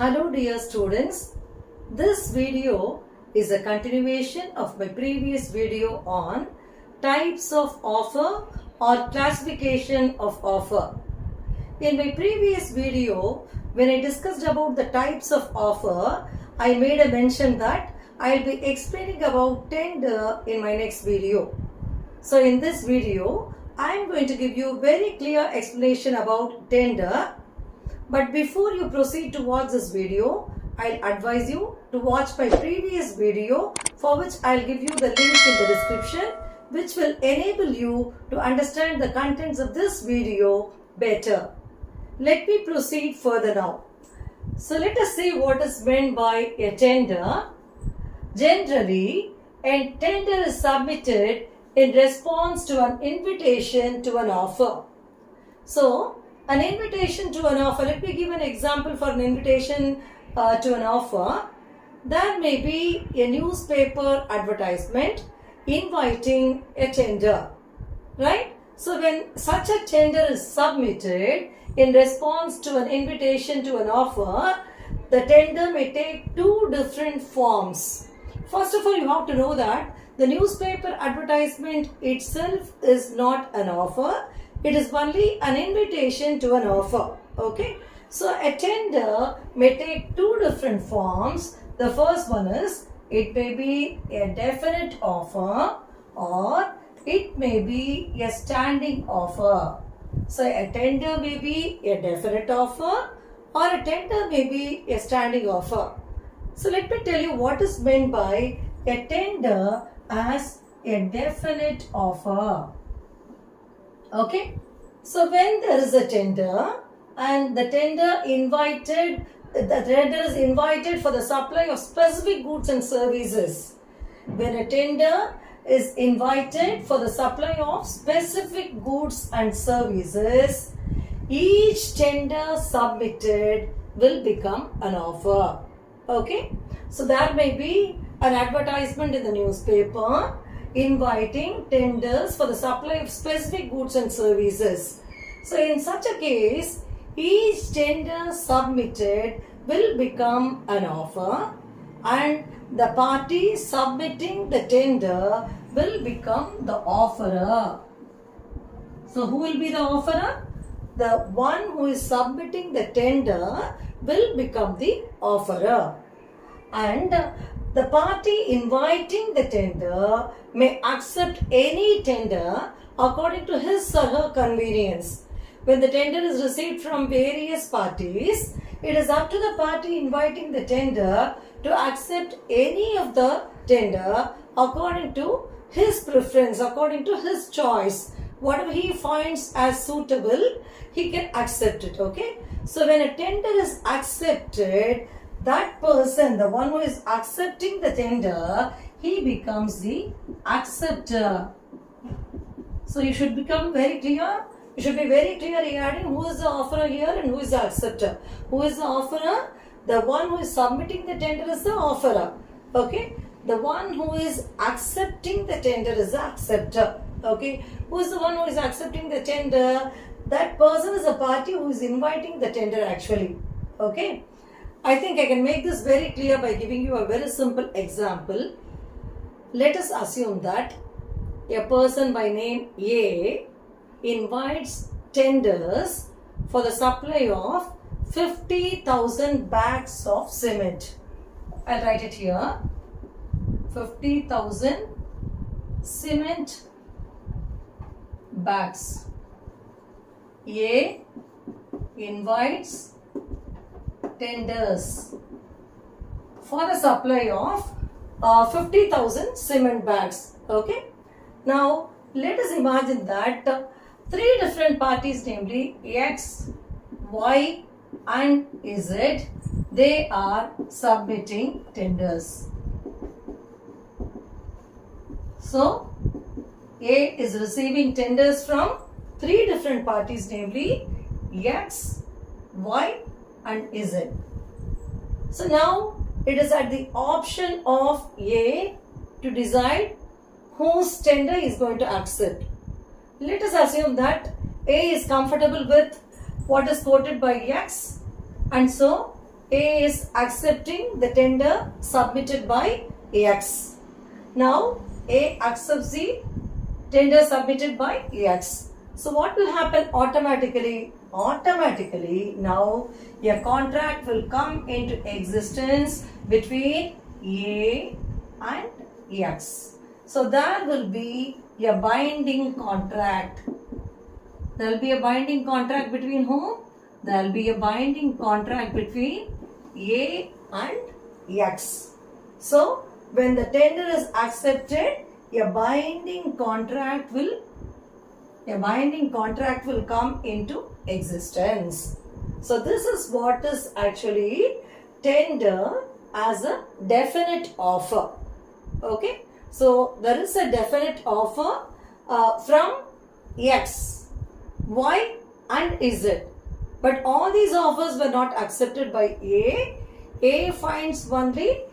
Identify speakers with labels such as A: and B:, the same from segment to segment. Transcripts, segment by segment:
A: Hello dear students, this video is a continuation of my previous video on types of offer or classification of offer. In my previous video, when I discussed about the types of offer, I made a mention that I will be explaining about tender in my next video. So in this video, I am going to give you a very clear explanation about tender. But before you proceed to watch this video, I'll advise you to watch my previous video, for which I'll give you the links in the description, which will enable you to understand the contents of this video better. Let me proceed further now. So let us see what is meant by a tender. Generally, a tender is submitted in response to an invitation to an offer. So, an invitation to an offer, let me give an example for an invitation to an offer. There may be a newspaper advertisement inviting a tender, right? So when such a tender is submitted in response to an invitation to an offer, the tender may take two different forms. First of all, you have to know that the newspaper advertisement itself is not an offer. It is only an invitation to an offer. Okay. So a tender may take two different forms. The first one is, it may be a definite offer or it may be a standing offer. So a tender may be a definite offer or a tender may be a standing offer. So let me tell you what is meant by a tender as a definite offer. Okay, so when there is a tender and the tender is invited for the supply of specific goods and services. When a tender is invited for the supply of specific goods and services, each tender submitted will become an offer. Okay, so there may be an advertisement in the newspaper inviting tenders for the supply of specific goods and services. So in such a case, each tender submitted will become an offer and the party submitting the tender will become the offerer. So who will be the offerer? The one who is submitting the tender will become the offerer. And the party inviting the tender may accept any tender according to his or her convenience. When the tender is received from various parties, it is up to the party inviting the tender to accept any of the tender according to his preference, according to his choice. Whatever he finds as suitable, he can accept it. Okay. So when a tender is accepted, that person, the one who is accepting the tender, he becomes the acceptor. So you should become very clear. You should be very clear regarding who is the offerer here and who is the acceptor. Who is the offerer? The one who is submitting the tender is the offerer. Okay. The one who is accepting the tender is the acceptor. Okay. Who is the one who is accepting the tender? That person is a party who is inviting the tender actually. Okay. I think I can make this very clear by giving you a very simple example. Let us assume that a person by name A invites tenders for the supply of 50,000 bags of cement. I'll write it here. 50,000 cement bags. A invites tenders for the supply of 50,000 cement bags. Okay. Now, let us imagine that three different parties, namely X, Y and Z, they are submitting tenders. So, A is receiving tenders from three different parties, namely X, Y and Z. So now it is at the option of A to decide whose tender is going to accept. Let us assume that A is comfortable with what is quoted by X and so A is accepting the tender submitted by X. Now A accepts the tender submitted by X. So what will happen automatically? Automatically now a contract will come into existence between A and X. So there will be a binding contract. There will be a binding contract between whom? There will be a binding contract between A and X. So when the tender is accepted, a binding contract will come into existence. So this is what is actually tender as a definite offer. Okay. So there is a definite offer from X, Y and Z. But all these offers were not accepted by A. A finds only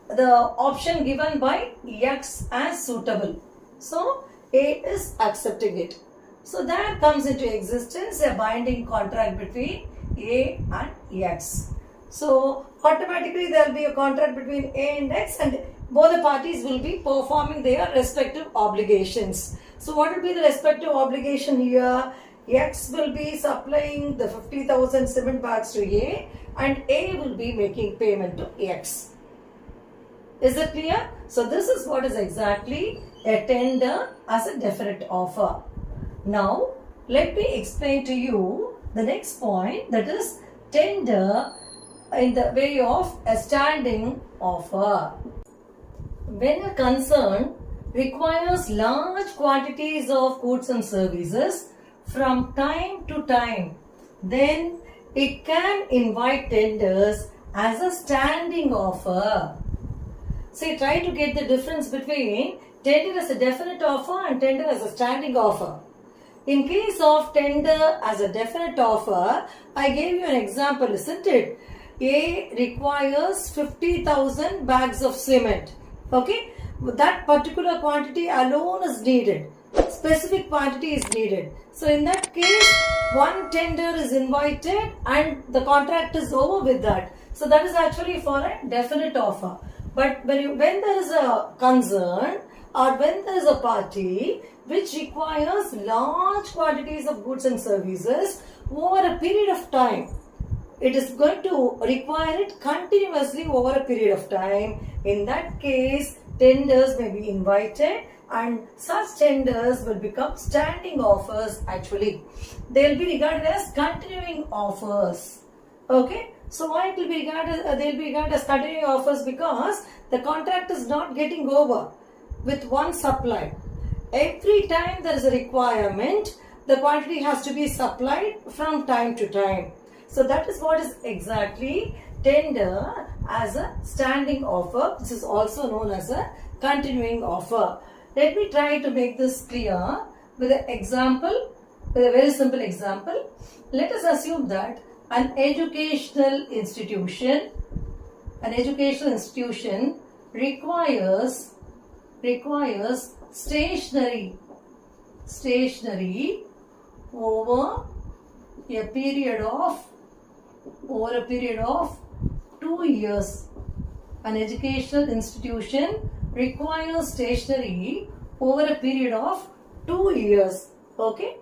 A: the option given by X as suitable. So A is accepting it. So that comes into existence a binding contract between A and X. So automatically there will be a contract between A and X, and both the parties will be performing their respective obligations. So what will be the respective obligation here? X will be supplying the 50,000 cement bags to A, and A will be making payment to X. Is it clear? So this is what is exactly a tender as a definite offer. Now let me explain to you the next point, that is tender in the way of a standing offer. When a concern requires large quantities of goods and services from time to time, then it can invite tenders as a standing offer. See, try to get the difference between tender as a definite offer and tender as a standing offer. In case of tender as a definite offer, I gave you an example, isn't it? A requires 50,000 bags of cement. Okay? That particular quantity alone is needed. Specific quantity is needed. So in that case, one tender is invited and the contract is over with that. So that is actually for a definite offer. But when there is a concern or when there is a party which requires large quantities of goods and services over a period of time, it is going to require it continuously over a period of time. In that case, tenders may be invited, and such tenders will become standing offers actually. They will be regarded as continuing offers. Okay. So why it will be regarded, they will be regarded as continuing offers? Because the contract is not getting over with one supply. Every time there is a requirement, the quantity has to be supplied from time to time. So that is what is exactly tender as a standing offer. This is also known as a continuing offer. Let me try to make this clear with an example, with a very simple example. Let us assume that an educational institution requires stationery over a period of 2 years. An educational institution requires stationery over a period of 2 years. Okay,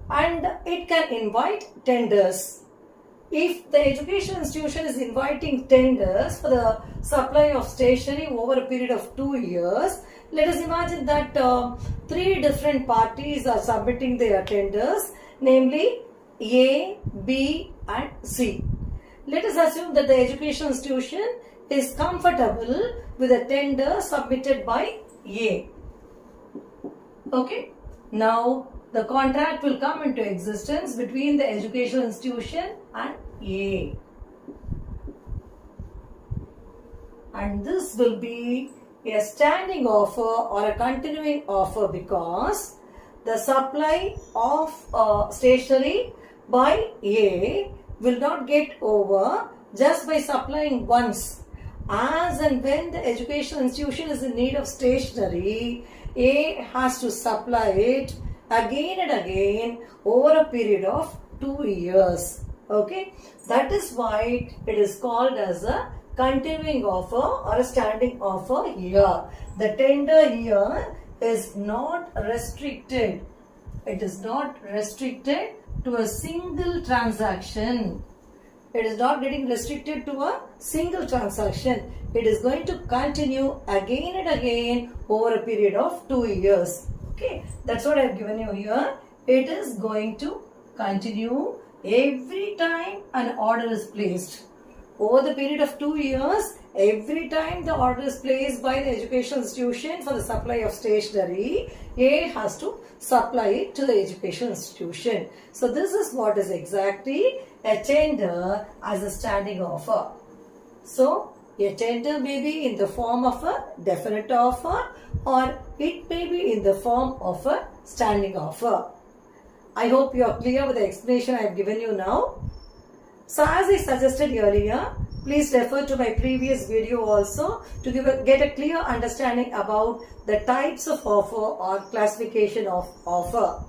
A: and it can invite tenders. If the education institution is inviting tenders for the supply of stationery over a period of 2 years, let us imagine that 3 different parties are submitting their tenders, namely A, B and C. Let us assume that the education institution is comfortable with a tender submitted by A. Okay. Now the contract will come into existence between the educational institution and A. And this will be a standing offer or a continuing offer because the supply of stationery by A will not get over just by supplying once. As and when the educational institution is in need of stationery, A has to supply it again and again over a period of 2 years. Okay, that is why it is called as a continuing offer or a standing offer here. The tender here is not restricted. It is not restricted to a single transaction. It is not getting restricted to a single transaction. It is going to continue again and again over a period of 2 years. Okay, that's what I have given you here. It is going to continue every time an order is placed. Over the period of 2 years, every time the order is placed by the educational institution for the supply of stationery, A has to supply it to the educational institution. So this is what is exactly a tender as a standing offer. So a tender may be in the form of a definite offer or it may be in the form of a standing offer. I hope you are clear with the explanation I have given you now. So as I suggested earlier, please refer to my previous video also to get a clear understanding about the types of offer or classification of offer.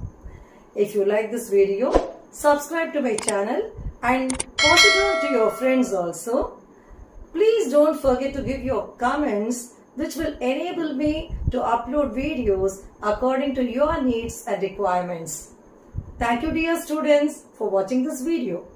A: If you like this video, subscribe to my channel and pass it on to your friends also. Please don't forget to give your comments, which will enable me to upload videos according to your needs and requirements. Thank you dear students for watching this video.